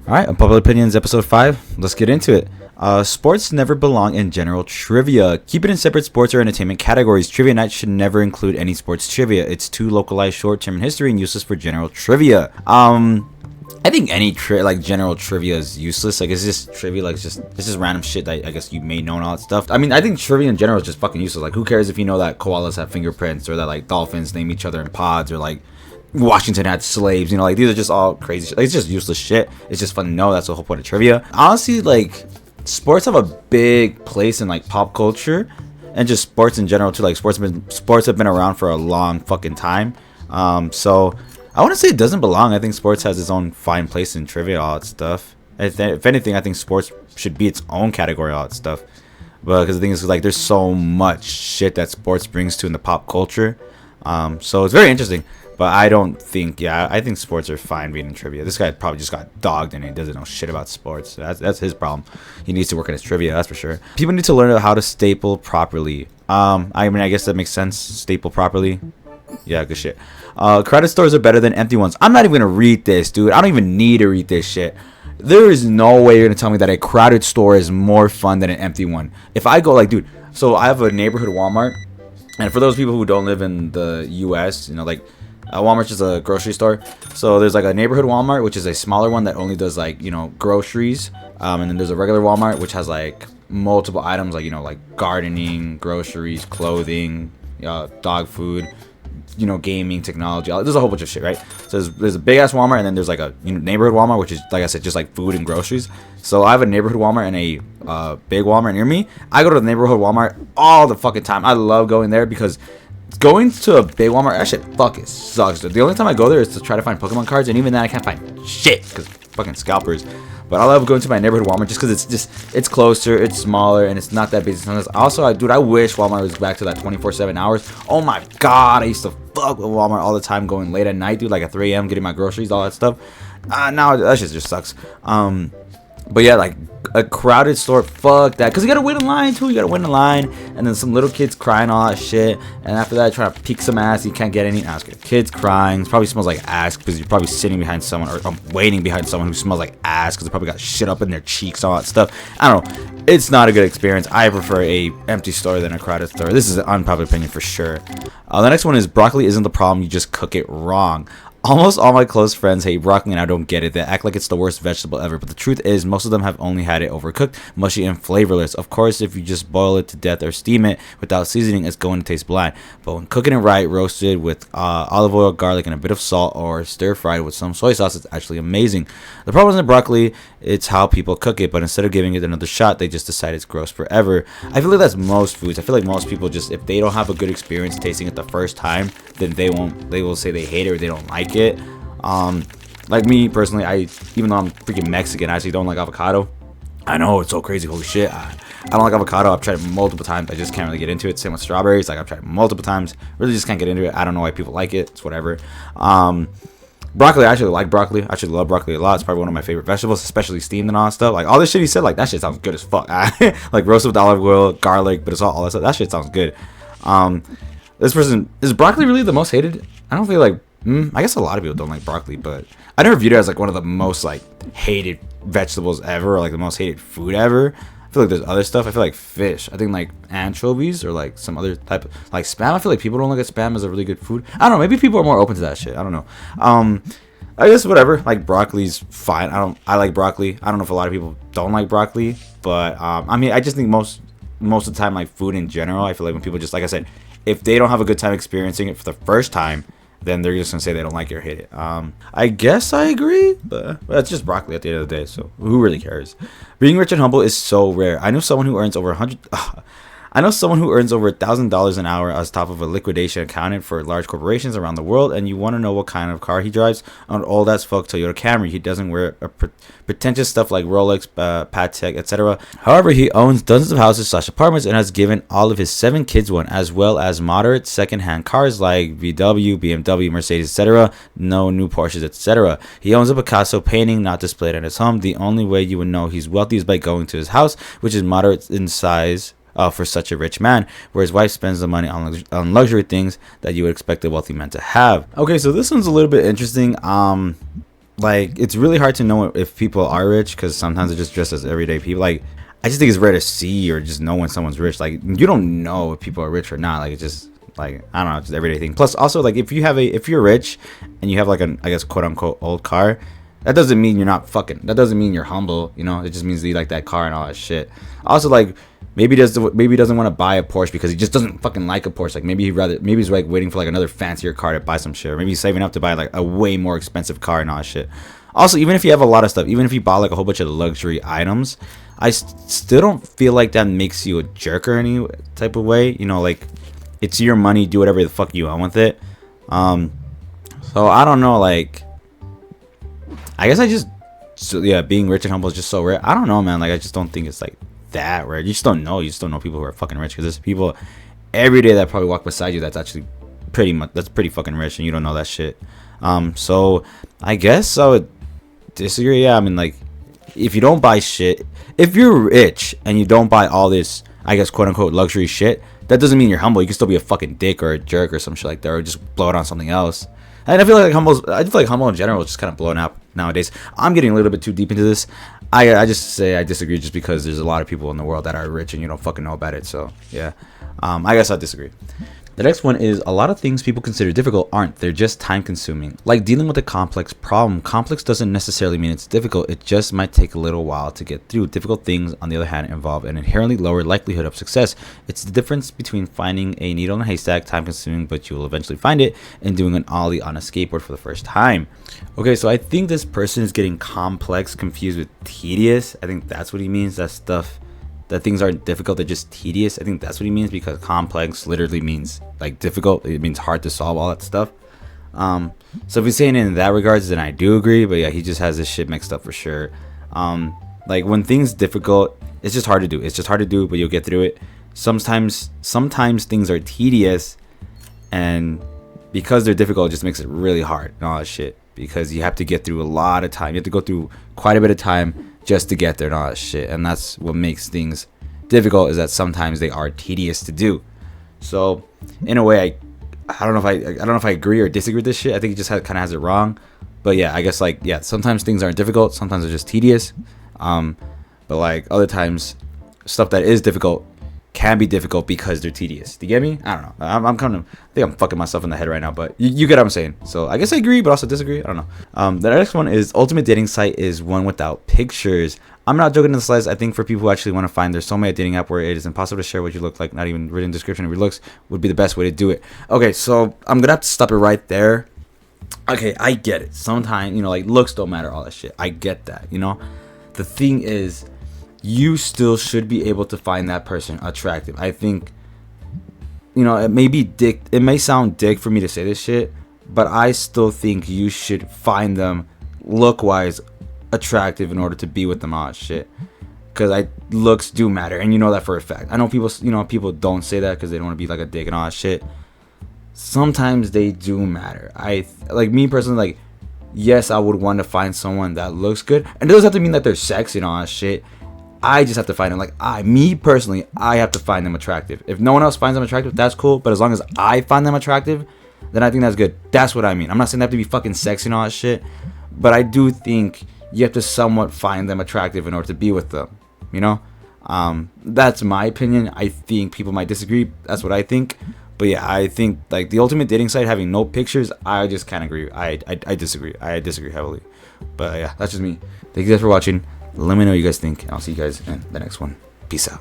All right, Unpopular Opinions, episode 5. Let's get into it. Sports never belong in general trivia. Keep it in separate sports or entertainment categories. Trivia night should never include any sports trivia. It's too localized, short-term in history, and useless for general trivia. I think any general trivia is useless. Like, it's just trivia. Like, it's just random shit that I guess you may know and all that stuff. I mean, I think trivia in general is just fucking useless. Like, who cares if you know that koalas have fingerprints or that like dolphins name each other in pods or like Washington had slaves, you know, like these are just all crazy shit. Like, it's just useless shit. It's just fun to know. That's the whole point of trivia. Honestly, like, sports have a big place in like pop culture and just sports in general too. Like, sports have been around for a long fucking time. So I wouldn't say it doesn't belong. I think sports has its own fine place in trivia, all that stuff. If anything, I think sports should be its own category, all that stuff. But because the thing is, like, there's so much shit that sports brings to in the pop culture. So it's very interesting. But I don't think, I think sports are fine being in trivia. This guy probably just got dogged and he doesn't know shit about sports. That's his problem. He needs to work on his trivia, that's for sure. People need to learn how to staple properly. I mean, I guess that makes sense. Staple properly. Yeah, good shit. Crowded stores are better than empty ones. I'm not even gonna read this, dude. I don't even need to read this shit. There is no way you're gonna tell me that a crowded store is more fun than an empty one. If I go, like, dude, so I have a neighborhood Walmart. And for those people who don't live in the US, you know, like, Walmart's just a grocery store. So there's like a neighborhood Walmart, which is a smaller one that only does like, you know, groceries. And then there's a regular Walmart, which has like multiple items, like, you know, like gardening, groceries, clothing, dog food, you know, gaming, technology. There's a whole bunch of shit, right? So there's a big ass Walmart, and then there's like a, you know, neighborhood Walmart, which is, like I said, just like food and groceries. So I have a neighborhood Walmart and a big Walmart near me. I go to the neighborhood Walmart all the fucking time. I love going there because going to a big Walmart, that shit fucking sucks, dude. The only time I go there is to try to find Pokemon cards, and even then I can't find shit because fucking scalpers. But I love going to my neighborhood Walmart just because it's closer, it's smaller, and it's not that busy sometimes. Also, I wish Walmart was back to that 24/7 hours. Oh my god, I used to fuck with Walmart all the time, going late at night, dude, like at 3 a.m. getting my groceries, all that stuff. Now that shit just sucks. But yeah, like a crowded store, fuck that. Because you gotta wait in line too. You gotta wait in line. And then some little kids crying, all that shit. And after that, trying to peek some ass. You can't get any ass. Kids crying. It probably smells like ass because you're probably sitting behind someone or waiting behind someone who smells like ass because they probably got shit up in their cheeks, all that stuff. I don't know. It's not a good experience. I prefer a empty store than a crowded store. This is an unpopular opinion for sure. The next one is broccoli isn't the problem. You just cook it wrong. Almost all my close friends hate broccoli, and I don't get it. They act like it's the worst vegetable ever, but the truth is most of them have only had it overcooked, mushy, and flavorless. Of course, if you just boil it to death or steam it without seasoning, it's going to taste bland. But when cooking it right, roasted with olive oil, garlic, and a bit of salt, or stir-fried with some soy sauce, it's actually amazing. The problem isn't broccoli, it's how people cook it, but instead of giving it another shot, they just decide it's gross forever. I feel like that's most foods. I feel like most people just, if they don't have a good experience tasting it the first time, then they will say they hate it or they don't like it. Like me personally, even though I'm freaking Mexican, I actually don't like avocado. I know, it's so crazy, holy shit. I don't like avocado. I've tried it multiple times. I just can't really get into it. Same with strawberries. Like, I've tried it multiple times. Really just can't get into it. I don't know why people like it. It's whatever. Broccoli, I actually like broccoli. I actually love broccoli a lot. It's probably one of my favorite vegetables, especially steamed and all that stuff. Like, all this shit he said, like, that shit sounds good as fuck. Like, roasted with olive oil, garlic, but it's all that stuff. That shit sounds good. This person, is broccoli really the most hated? I don't feel like, I guess a lot of people don't like broccoli, but I never viewed it as like one of the most like hated vegetables ever, or like the most hated food ever. I feel like there's other stuff. I feel like fish. I think like anchovies or like some other type of like spam. I feel like people don't look at spam as a really good food. I don't know. Maybe people are more open to that shit. I don't know. I guess whatever. Like, broccoli's fine. I like broccoli. I don't know if a lot of people don't like broccoli, but I mean, I just think most of the time, like food in general, I feel like when people just, like I said, if they don't have a good time experiencing it for the first time, then they're just gonna say they don't like it or hate it. I guess I agree, but it's just broccoli at the end of the day, so who really cares? Being rich and humble is so rare. I know someone who earns over $1,000 an hour as top of a liquidation accountant for large corporations around the world, and you want to know what kind of car he drives? An old as fuck Toyota Camry. He doesn't wear pretentious stuff like Rolex, Patek, etc. However, he owns dozens of houses / apartments and has given all of his 7 kids one, as well as moderate second-hand cars like VW, BMW, Mercedes, etc. No new Porsches, etc. He owns a Picasso painting not displayed at his home. The only way you would know he's wealthy is by going to his house, which is moderate in size for such a rich man, where his wife spends the money on luxury things that you would expect a wealthy man to have. Okay, so this one's a little bit interesting. like it's really hard to know if people are rich because sometimes they're just dressed as everyday people. Like I just think it's rare to see or just know when someone's rich. Like you don't know if people are rich or not. Like it's just like I don't know, just everyday thing. Plus also like if you're rich and you have like an I guess quote unquote old car, that doesn't mean you're not fucking. That doesn't mean you're humble. You know, it just means that you like that car and all that shit. Also like maybe he doesn't want to buy a Porsche because he just doesn't fucking like a Porsche. Like maybe he's like waiting for like another fancier car to buy some shit. Or maybe he's saving up to buy like a way more expensive car and all that shit. Also, even if you have a lot of stuff, even if you bought like a whole bunch of luxury items, I still don't feel like that makes you a jerk or any type of way. You know, like it's your money, do whatever the fuck you want with it. So I don't know, like I guess being rich and humble is just so rare. I don't know, man. Like I just don't think it's like that rare. You just don't know people who are fucking rich because there's people every day that probably walk beside you that's actually pretty fucking rich and you don't know that shit. So I guess I would disagree. Yeah, I mean like if you don't buy shit, if you're rich and you don't buy all this I guess quote unquote luxury shit, that doesn't mean you're humble. You can still be a fucking dick or a jerk or some shit like that, or just blow it on something else. And I feel like humble in general is just kind of blowing up nowadays. I'm getting a little bit too deep into this. I just say I disagree just because there's a lot of people in the world that are rich and you don't fucking know about it. So yeah, I guess I disagree. The next one is a lot of things people consider difficult aren't. They're just time consuming. Like dealing with a complex problem. Complex doesn't necessarily mean it's difficult. It just might take a little while to get through. Difficult things, on the other hand, involve an inherently lower likelihood of success. It's the difference between finding a needle in a haystack, time consuming, but you will eventually find it, and doing an ollie on a skateboard for the first time. Okay, so I think this person is getting complex confused with tedious. I think that's what he means. That things aren't difficult, they're just tedious. I think that's what he means because complex literally means like difficult. It means hard to solve, all that stuff. So if he's saying it in that regards, then I do agree. But yeah, he just has this shit mixed up for sure. Like when things difficult, it's just hard to do. It's just hard to do, but you'll get through it. Sometimes things are tedious, and because they're difficult, it just makes it really hard and all that shit. Because you have to get through a lot of time. You have to go through quite a bit of time just to get there and all that shit. And that's what makes things difficult, is that sometimes they are tedious to do. So in a way, I don't know if I agree or disagree with this shit. I think he just kind of has it wrong. But yeah, I guess like yeah, sometimes things aren't difficult, sometimes they're just tedious. But like other times, stuff that is difficult can be difficult because they're tedious. Do you get me? I don't know. I think I'm fucking myself in the head right now, but you get what I'm saying. So I guess I agree, but also disagree. I don't know. The next one is ultimate dating site is one without pictures. I'm not joking in the slightest. I think for people who actually want to find their soulmate dating app where it is impossible to share what you look like, not even written description of your looks, would be the best way to do it. Okay, so I'm gonna have to stop it right there. Okay, I get it. Sometimes, like looks don't matter, all that shit. I get that, The thing is, you still should be able to find that person attractive. I think, it may sound dick for me to say this shit, but I still think you should find them look-wise attractive in order to be with them, all that shit. Because looks do matter, and you know that for a fact. I know people don't say that because they don't want to be like a dick and all that shit. Sometimes they do matter. Like me personally, like, yes, I would want to find someone that looks good, and it doesn't have to mean that they're sexy and all that shit. I just have to find them. Like me personally, I have to find them attractive. If no one else finds them attractive, that's cool. But as long as I find them attractive, then I think that's good. That's what I mean. I'm not saying they have to be fucking sexy and all that shit, but I do think you have to somewhat find them attractive in order to be with them. That's my opinion. I think people might disagree. That's what I think. But yeah, I think like the ultimate dating site having no pictures, I just can't agree. I disagree. I disagree heavily. But yeah, that's just me. Thank you guys for watching. Let me know what you guys think, and I'll see you guys in the next one. Peace out.